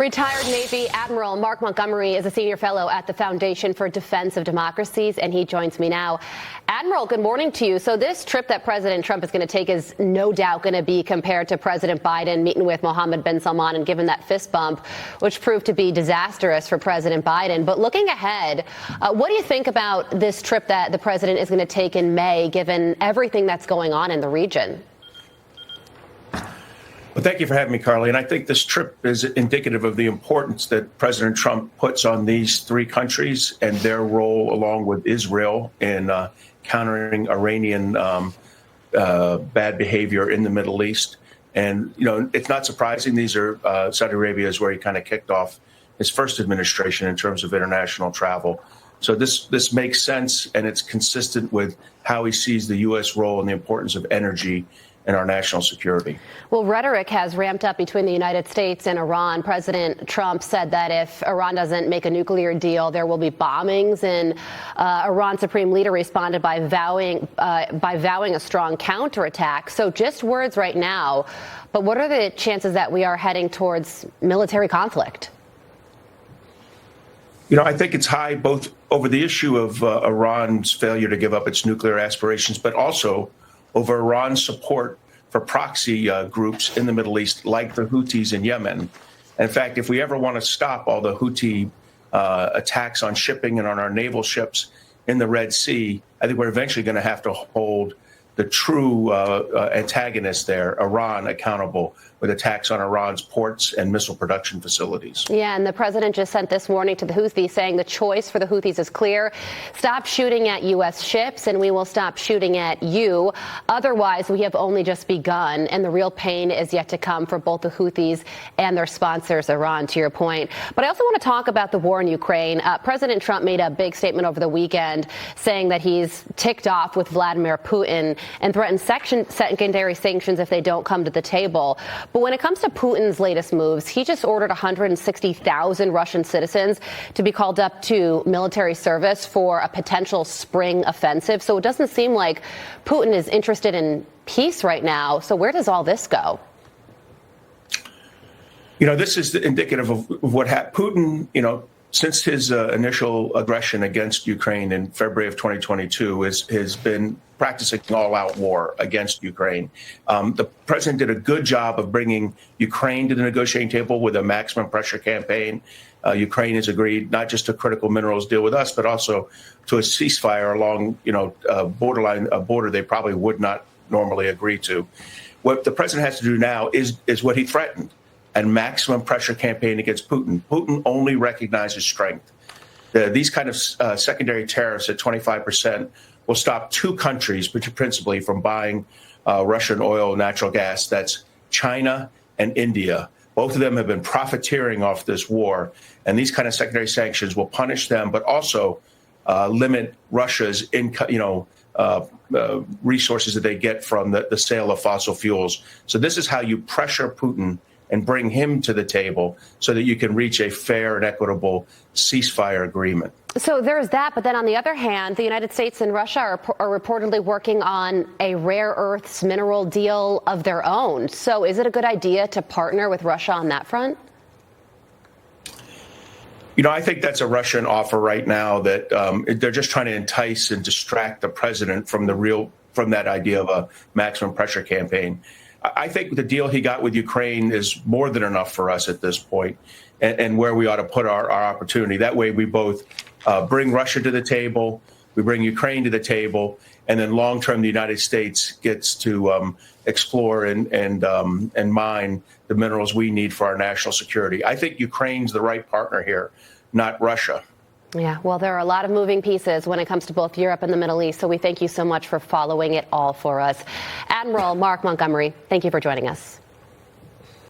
Retired Navy Admiral Mark Montgomery is a senior fellow at the Foundation for Defense of Democracies, and he joins me now. Admiral, good morning to you. So this trip that President Trump is going to take is no doubt going to be compared to President Biden meeting with Mohammed bin Salman and given that fist bump, which proved to be disastrous for President Biden. But looking ahead, what do you think about this trip that the president is going to take in May, given everything that's going on in the region? Well, thank you for having me, Carly. And I think this trip is indicative of the importance that President Trump puts on these three countries and their role, along with Israel, in countering Iranian bad behavior in the Middle East. And, you know, it's not surprising. These are Saudi Arabia is where he kind of kicked off his first administration in terms of international travel. So this makes sense, and it's consistent with how he sees the U.S. role and the importance of energy and our national security. Well, rhetoric has ramped up between the United States and Iran. President Trump said that if Iran doesn't make a nuclear deal, there will be bombings. And Iran's supreme leader responded by vowing a strong counterattack. So just words right now. But what are the chances that we are heading towards military conflict? You know, I think it's high both over the issue of Iran's failure to give up its nuclear aspirations, but also over Iran's support for proxy groups in the Middle East, like the Houthis in Yemen. In fact, if we ever want to stop all the Houthi attacks on shipping and on our naval ships in the Red Sea, I think we're eventually going to have to hold the true antagonist there, Iran, accountable with attacks on Iran's ports and missile production facilities. Yeah, and the president just sent this warning to the Houthis, saying the choice for the Houthis is clear. Stop shooting at U.S. ships, and we will stop shooting at you. Otherwise, we have only just begun, and the real pain is yet to come for both the Houthis and their sponsors, Iran, to your point. But I also want to talk about the war in Ukraine. President Trump made a big statement over the weekend saying that he's ticked off with Vladimir Putin and threatened secondary sanctions if they don't come to the table. But when it comes to Putin's latest moves, he just ordered 160,000 Russian citizens to be called up to military service for a potential spring offensive. So it doesn't seem like Putin is interested in peace right now. So where does all this go? You know, this is indicative of what happened. Putin, you know, since his initial aggression against Ukraine in February of 2022, has been practicing all-out war against Ukraine. The president did a good job of bringing Ukraine to the negotiating table with a maximum pressure campaign. Ukraine has agreed not just to critical minerals deal with us, but also to a ceasefire along, you know, a border they probably would not normally agree to. What the president has to do now is what he threatened, and maximum pressure campaign against Putin. Putin only recognizes strength. These kind of secondary tariffs at 25% will stop two countries, principally, from buying Russian oil and natural gas. That's China and India. Both of them have been profiteering off this war, and these kind of secondary sanctions will punish them, but also limit Russia's resources that they get from the sale of fossil fuels. So this is how you pressure Putin and bring him to the table so that you can reach a fair and equitable ceasefire agreement. So there's that. But then on the other hand, the United States and Russia are reportedly working on a rare earths mineral deal of their own. So is it a good idea to partner with Russia on that front? You know, I think that's a Russian offer right now that they're just trying to entice and distract the president from that idea of a maximum pressure campaign. I think the deal he got with Ukraine is more than enough for us at this point, and where we ought to put our opportunity. That way we both bring Russia to the table, we bring Ukraine to the table, and then long term the United States gets to explore and mine the minerals we need for our national security. I think Ukraine's the right partner here, not Russia. Yeah, well, there are a lot of moving pieces when it comes to both Europe and the Middle East, so we thank you so much for following it all for us. Admiral Mark Montgomery, thank you for joining us.